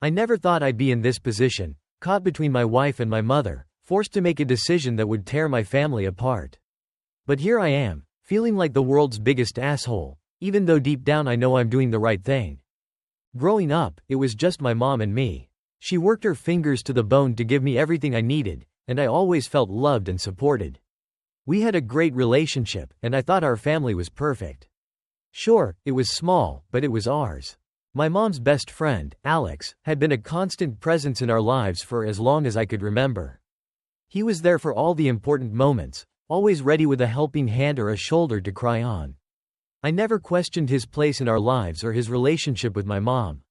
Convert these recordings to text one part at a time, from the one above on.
I never thought I'd be in this position, caught between my wife and my mother, forced to make a decision that would tear my family apart. But here I am, feeling like the world's biggest asshole, even though deep down I know I'm doing the right thing. Growing up, it was just my mom and me. She worked her fingers to the bone to give me everything I needed, and I always felt loved and supported. We had a great relationship, and I thought our family was perfect. Sure, it was small, but it was ours. My mom's best friend, Alex, had been a constant presence in our lives for as long as I could remember. He was there for all the important moments, always ready with a helping hand or a shoulder to cry on. I never questioned his place in our lives or his relationship with my mom.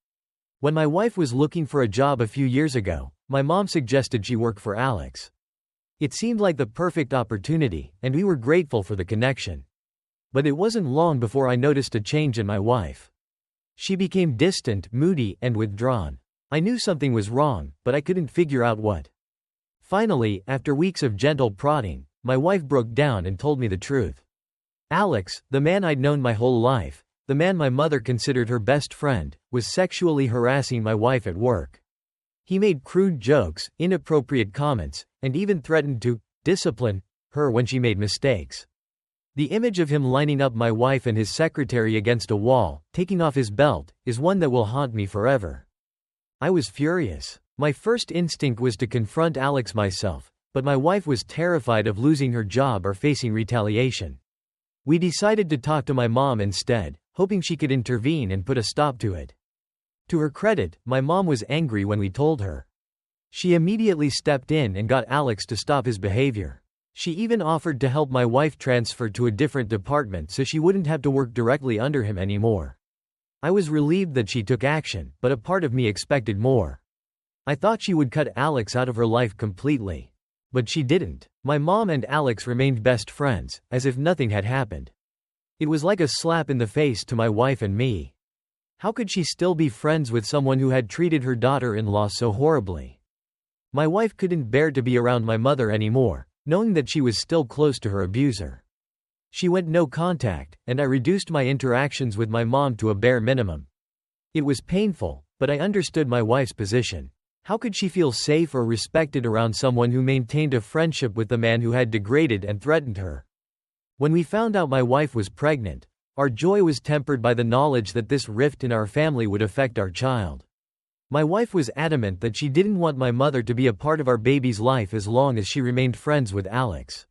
When my wife was looking for a job a few years ago, my mom suggested she work for Alex. It seemed like the perfect opportunity, and we were grateful for the connection. But it wasn't long before I noticed a change in my wife. She became distant, moody, and withdrawn. I knew something was wrong, but I couldn't figure out what. Finally, after weeks of gentle prodding, my wife broke down and told me the truth. Alex, the man I'd known my whole life, the man my mother considered her best friend, was sexually harassing my wife at work. He made crude jokes, inappropriate comments, and even threatened to discipline her when she made mistakes. The image of him lining up my wife and his secretary against a wall, taking off his belt, is one that will haunt me forever. I was furious. My first instinct was to confront Alex myself, but my wife was terrified of losing her job or facing retaliation. We decided to talk to my mom instead, hoping she could intervene and put a stop to it. To her credit, my mom was angry when we told her. She immediately stepped in and got Alex to stop his behavior. She even offered to help my wife transfer to a different department so she wouldn't have to work directly under him anymore. I was relieved that she took action, but a part of me expected more. I thought she would cut Alex out of her life completely. But she didn't. My mom and Alex remained best friends, as if nothing had happened. It was like a slap in the face to my wife and me. How could she still be friends with someone who had treated her daughter-in-law so horribly? My wife couldn't bear to be around my mother anymore, knowing that she was still close to her abuser. She went no contact, and I reduced my interactions with my mom to a bare minimum. It was painful, but I understood my wife's position. How could she feel safe or respected around someone who maintained a friendship with the man who had degraded and threatened her? When we found out my wife was pregnant, our joy was tempered by the knowledge that this rift in our family would affect our child. My wife was adamant that she didn't want my mother to be a part of our baby's life as long as she remained friends with Alex.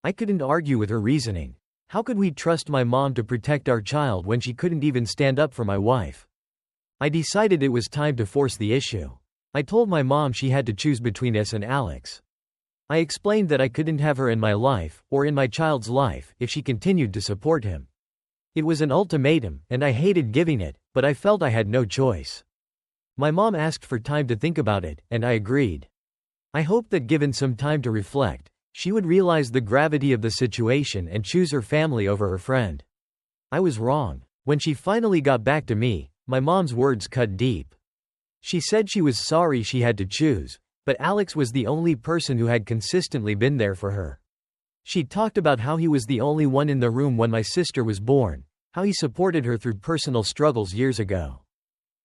I couldn't argue with her reasoning. How could we trust my mom to protect our child when she couldn't even stand up for my wife? I decided it was time to force the issue. I told my mom she had to choose between us and Alex. I explained that I couldn't have her in my life, or in my child's life, if she continued to support him. It was an ultimatum, and I hated giving it, but I felt I had no choice. My mom asked for time to think about it, and I agreed. I hoped that given some time to reflect, she would realize the gravity of the situation and choose her family over her friend. I was wrong. When she finally got back to me, my mom's words cut deep. She said she was sorry she had to choose, but Alex was the only person who had consistently been there for her. She talked about how he was the only one in the room when my sister was born, how he supported her through personal struggles years ago.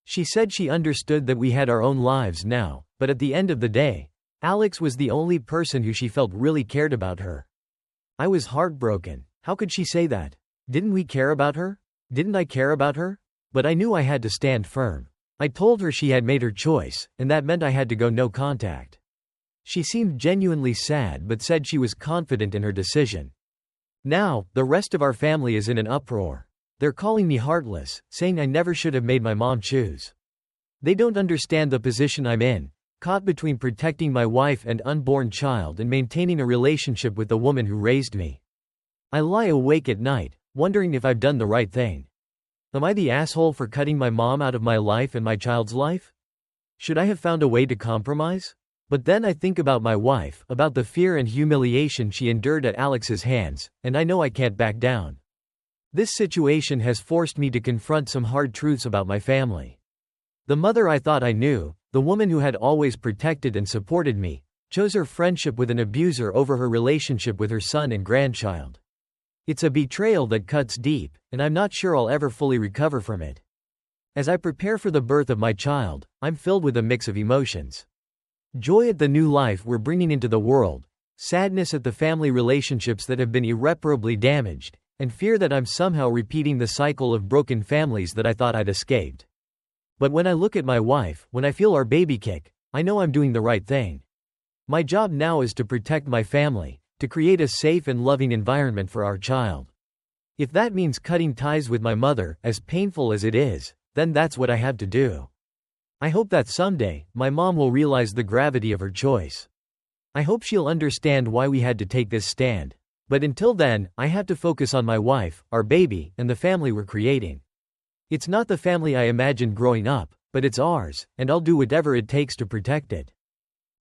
She said she understood that we had our own lives now, but at the end of the day, Alex was the only person who she felt really cared about her. I was heartbroken. How could she say that? Didn't we care about her? Didn't I care about her? But I knew I had to stand firm. I told her she had made her choice, and that meant I had to go no contact. She seemed genuinely sad but said she was confident in her decision. Now, the rest of our family is in an uproar. They're calling me heartless, saying I never should have made my mom choose. They don't understand the position I'm in, caught between protecting my wife and unborn child and maintaining a relationship with the woman who raised me. I lie awake at night, wondering if I've done the right thing. Am I the asshole for cutting my mom out of my life and my child's life? Should I have found a way to compromise? But then I think about my wife, about the fear and humiliation she endured at Alex's hands, and I know I can't back down. This situation has forced me to confront some hard truths about my family. The mother I thought I knew, the woman who had always protected and supported me, chose her friendship with an abuser over her relationship with her son and grandchild. It's a betrayal that cuts deep, and I'm not sure I'll ever fully recover from it. As I prepare for the birth of my child, I'm filled with a mix of emotions. Joy at the new life we're bringing into the world, sadness at the family relationships that have been irreparably damaged, and fear that I'm somehow repeating the cycle of broken families that I thought I'd escaped. But when I look at my wife, when I feel our baby kick, I know I'm doing the right thing. My job now is to protect my family, to create a safe and loving environment for our child. If that means cutting ties with my mother, as painful as it is, then that's what I have to do. I hope that someday, my mom will realize the gravity of her choice. I hope she'll understand why we had to take this stand. But until then, I have to focus on my wife, our baby, and the family we're creating. It's not the family I imagined growing up, but it's ours, and I'll do whatever it takes to protect it.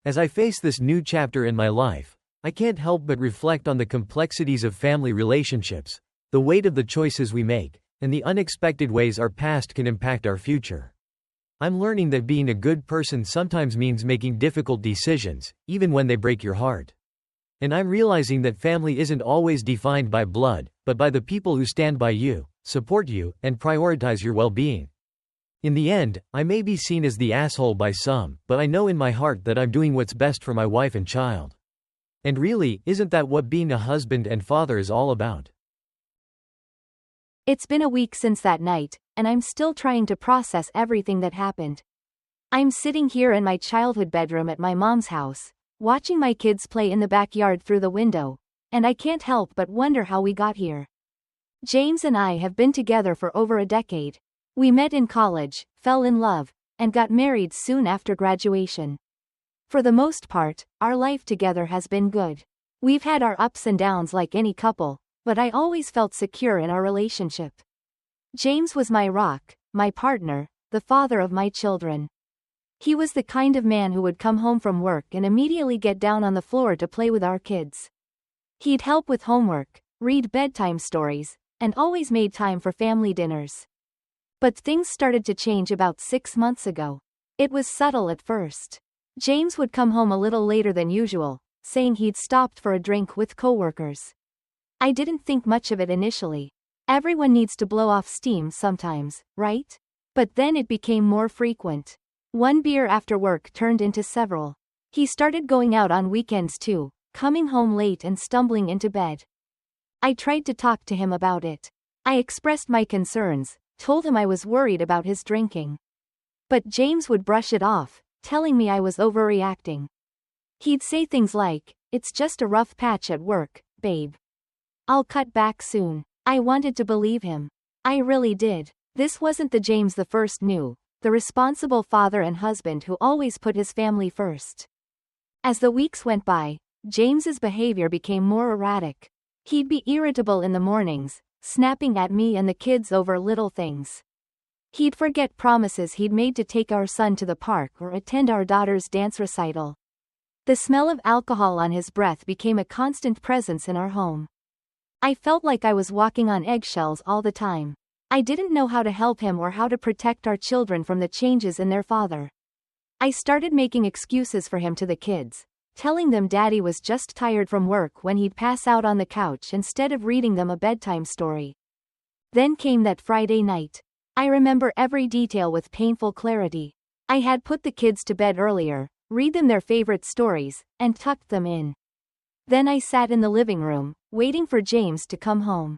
As I face this new chapter in my life, I can't help but reflect on the complexities of family relationships, the weight of the choices we make, and the unexpected ways our past can impact our future. I'm learning that being a good person sometimes means making difficult decisions, even when they break your heart. And I'm realizing that family isn't always defined by blood, but by the people who stand by you, support you, and prioritize your well-being. In the end, I may be seen as the asshole by some, but I know in my heart that I'm doing what's best for my wife and child. And really, isn't that what being a husband and father is all about? It's been a week since that night, and I'm still trying to process everything that happened. I'm sitting here in my childhood bedroom at my mom's house, watching my kids play in the backyard through the window, and I can't help but wonder how we got here. James and I have been together for over a decade. We met in college, fell in love, and got married soon after graduation. For the most part, our life together has been good. We've had our ups and downs like any couple, but I always felt secure in our relationship. James was my rock, my partner, the father of my children. He was the kind of man who would come home from work and immediately get down on the floor to play with our kids. He'd help with homework, read bedtime stories, and always made time for family dinners. But things started to change about 6 months ago. It was subtle at first. James would come home a little later than usual, saying he'd stopped for a drink with coworkers. I didn't think much of it initially. Everyone needs to blow off steam sometimes, right? But then it became more frequent. One beer after work turned into several. He started going out on weekends too, coming home late and stumbling into bed. I tried to talk to him about it. I expressed my concerns, told him I was worried about his drinking. But James would brush it off, telling me I was overreacting. He'd say things like, "It's just a rough patch at work, babe. I'll cut back soon." I wanted to believe him. I really did. This wasn't the James the first knew, the responsible father and husband who always put his family first. As the weeks went by, James's behavior became more erratic. He'd be irritable in the mornings, snapping at me and the kids over little things. He'd forget promises he'd made to take our son to the park or attend our daughter's dance recital. The smell of alcohol on his breath became a constant presence in our home. I felt like I was walking on eggshells all the time. I didn't know how to help him or how to protect our children from the changes in their father. I started making excuses for him to the kids, telling them Daddy was just tired from work when he'd pass out on the couch instead of reading them a bedtime story. Then came that Friday night. I remember every detail with painful clarity. I had put the kids to bed earlier, read them their favorite stories, and tucked them in. Then I sat in the living room, waiting for James to come home.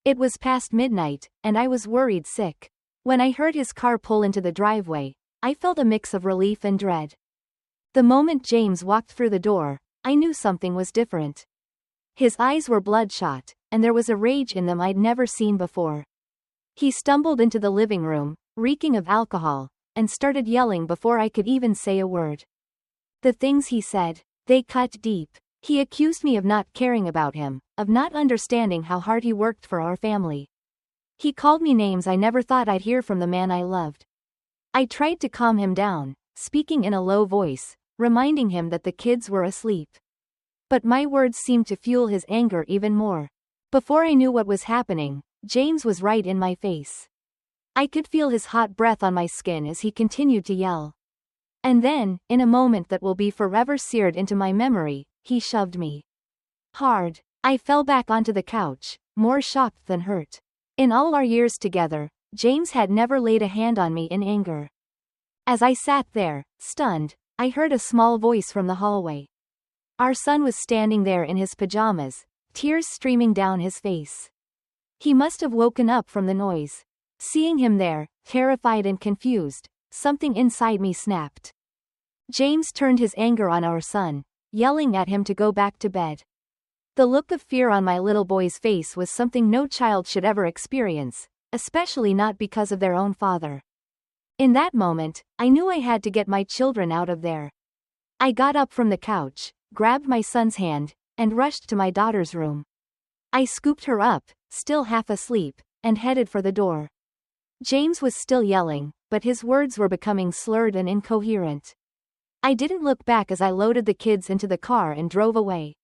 It was past midnight, and I was worried sick. When I heard his car pull into the driveway, I felt a mix of relief and dread. The moment James walked through the door, I knew something was different. His eyes were bloodshot, and there was a rage in them I'd never seen before. He stumbled into the living room, reeking of alcohol, and started yelling before I could even say a word. The things he said, they cut deep. He accused me of not caring about him, of not understanding how hard he worked for our family. He called me names I never thought I'd hear from the man I loved. I tried to calm him down, speaking in a low voice, reminding him that the kids were asleep. But my words seemed to fuel his anger even more. Before I knew what was happening, James was right in my face. I could feel his hot breath on my skin as he continued to yell. And then, in a moment that will be forever seared into my memory, he shoved me hard. I fell back onto the couch, more shocked than hurt. In all our years together, James had never laid a hand on me in anger. As I sat there, stunned, I heard a small voice from the hallway. Our son was standing there in his pajamas, tears streaming down his face. He must have woken up from the noise. Seeing him there, terrified and confused, something inside me snapped. James turned his anger on our son, yelling at him to go back to bed. The look of fear on my little boy's face was something no child should ever experience, especially not because of their own father. In that moment, I knew I had to get my children out of there. I got up from the couch, grabbed my son's hand, and rushed to my daughter's room. I scooped her up, still half asleep, and headed for the door. James was still yelling, but his words were becoming slurred and incoherent. I didn't look back as I loaded the kids into the car and drove away.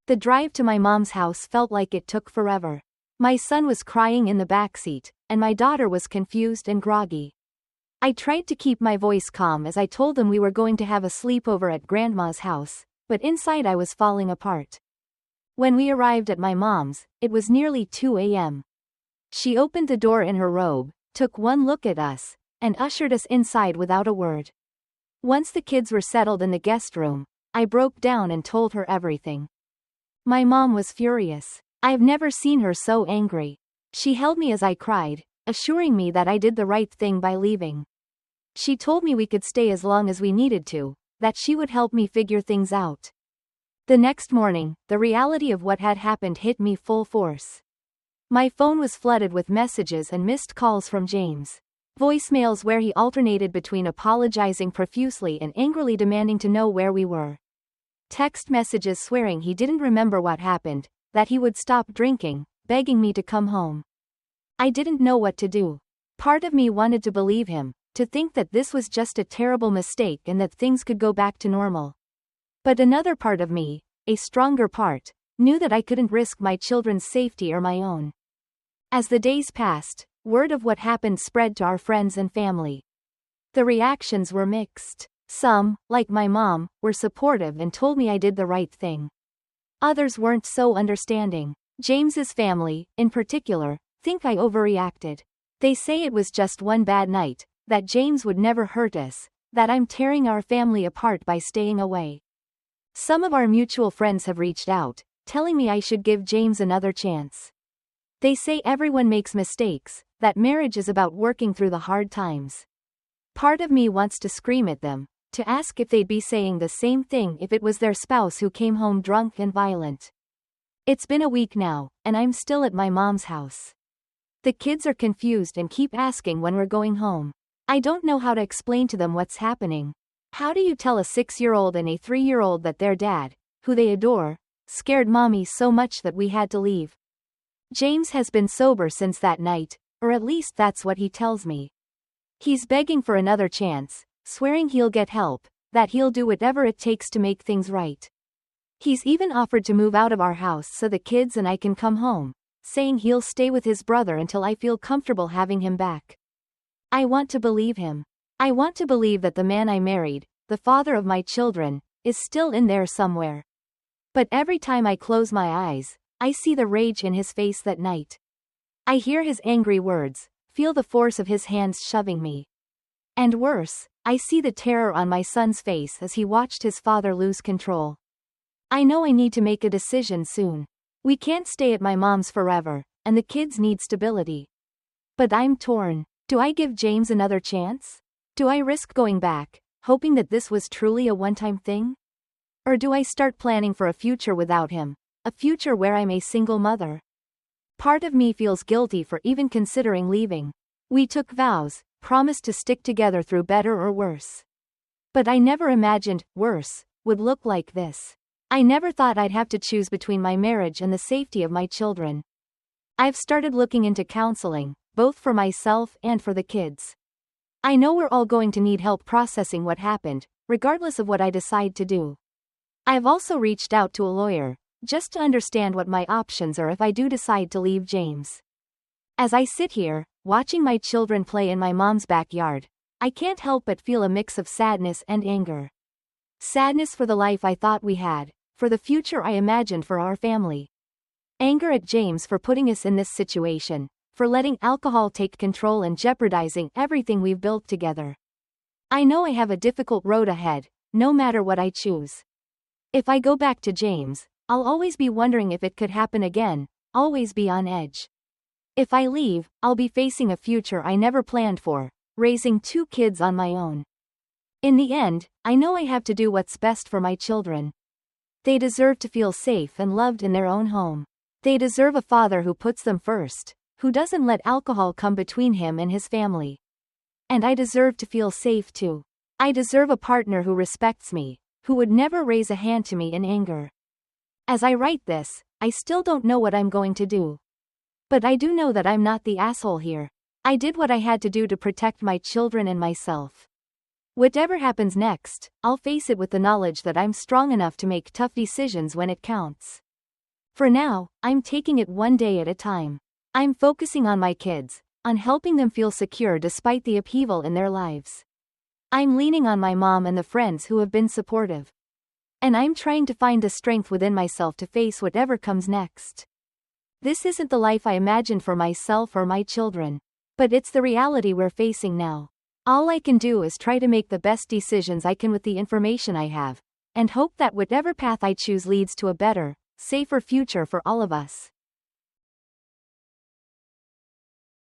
The drive to my mom's house felt like it took forever. My son was crying in the backseat, and my daughter was confused and groggy. I tried to keep my voice calm as I told them we were going to have a sleepover at Grandma's house, but inside I was falling apart. When we arrived at my mom's, it was nearly 2 a.m. She opened the door in her robe, took one look at us, and ushered us inside without a word. Once the kids were settled in the guest room, I broke down and told her everything. My mom was furious. I've never seen her so angry. She held me as I cried, assuring me that I did the right thing by leaving. She told me we could stay as long as we needed to, that she would help me figure things out. The next morning, the reality of what had happened hit me full force. My phone was flooded with messages and missed calls from James. Voicemails where he alternated between apologizing profusely and angrily demanding to know where we were. Text messages swearing he didn't remember what happened, that he would stop drinking, begging me to come home. I didn't know what to do. Part of me wanted to believe him, to think that this was just a terrible mistake and that things could go back to normal. But another part of me, a stronger part, knew that I couldn't risk my children's safety or my own. As the days passed, word of what happened spread to our friends and family. The reactions were mixed. Some, like my mom, were supportive and told me I did the right thing. Others weren't so understanding. James's family, in particular, think I overreacted. They say it was just one bad night, that James would never hurt us, that I'm tearing our family apart by staying away. Some of our mutual friends have reached out, telling me I should give James another chance. They say everyone makes mistakes, that marriage is about working through the hard times. Part of me wants to scream at them, to ask if they'd be saying the same thing if it was their spouse who came home drunk and violent. It's been a week now, and I'm still at my mom's house. The kids are confused and keep asking when we're going home. I don't know how to explain to them what's happening. How do you tell a 6-year-old and a 3-year-old that their dad, who they adore, scared mommy so much that we had to leave? James has been sober since that night, or at least that's what he tells me. He's begging for another chance, swearing he'll get help, that he'll do whatever it takes to make things right. He's even offered to move out of our house so the kids and I can come home, saying he'll stay with his brother until I feel comfortable having him back. I want to believe him. I want to believe that the man I married, the father of my children, is still in there somewhere. But every time I close my eyes, I see the rage in his face that night. I hear his angry words, feel the force of his hands shoving me. And worse, I see the terror on my son's face as he watched his father lose control. I know I need to make a decision soon. We can't stay at my mom's forever, and the kids need stability. But I'm torn. Do I give James another chance? Do I risk going back, hoping that this was truly a one-time thing? Or do I start planning for a future without him, a future where I'm a single mother? Part of me feels guilty for even considering leaving. We took vows, promised to stick together through better or worse. But I never imagined worse would look like this. I never thought I'd have to choose between my marriage and the safety of my children. I've started looking into counseling, both for myself and for the kids. I know we're all going to need help processing what happened, regardless of what I decide to do. I've also reached out to a lawyer, just to understand what my options are if I do decide to leave James. As I sit here, watching my children play in my mom's backyard, I can't help but feel a mix of sadness and anger. Sadness for the life I thought we had, for the future I imagined for our family. Anger at James for putting us in this situation, for letting alcohol take control and jeopardizing everything we've built together. I know I have a difficult road ahead, no matter what I choose. If I go back to James, I'll always be wondering if it could happen again, always be on edge. If I leave, I'll be facing a future I never planned for, raising 2 kids on my own. In the end, I know I have to do what's best for my children. They deserve to feel safe and loved in their own home. They deserve a father who puts them first, who doesn't let alcohol come between him and his family. And I deserve to feel safe too. I deserve a partner who respects me, who would never raise a hand to me in anger. As I write this, I still don't know what I'm going to do. But I do know that I'm not the asshole here. I did what I had to do to protect my children and myself. Whatever happens next, I'll face it with the knowledge that I'm strong enough to make tough decisions when it counts. For now, I'm taking it one day at a time. I'm focusing on my kids, on helping them feel secure despite the upheaval in their lives. I'm leaning on my mom and the friends who have been supportive. And I'm trying to find the strength within myself to face whatever comes next. This isn't the life I imagined for myself or my children. But it's the reality we're facing now. All I can do is try to make the best decisions I can with the information I have, and hope that whatever path I choose leads to a better, safer future for all of us.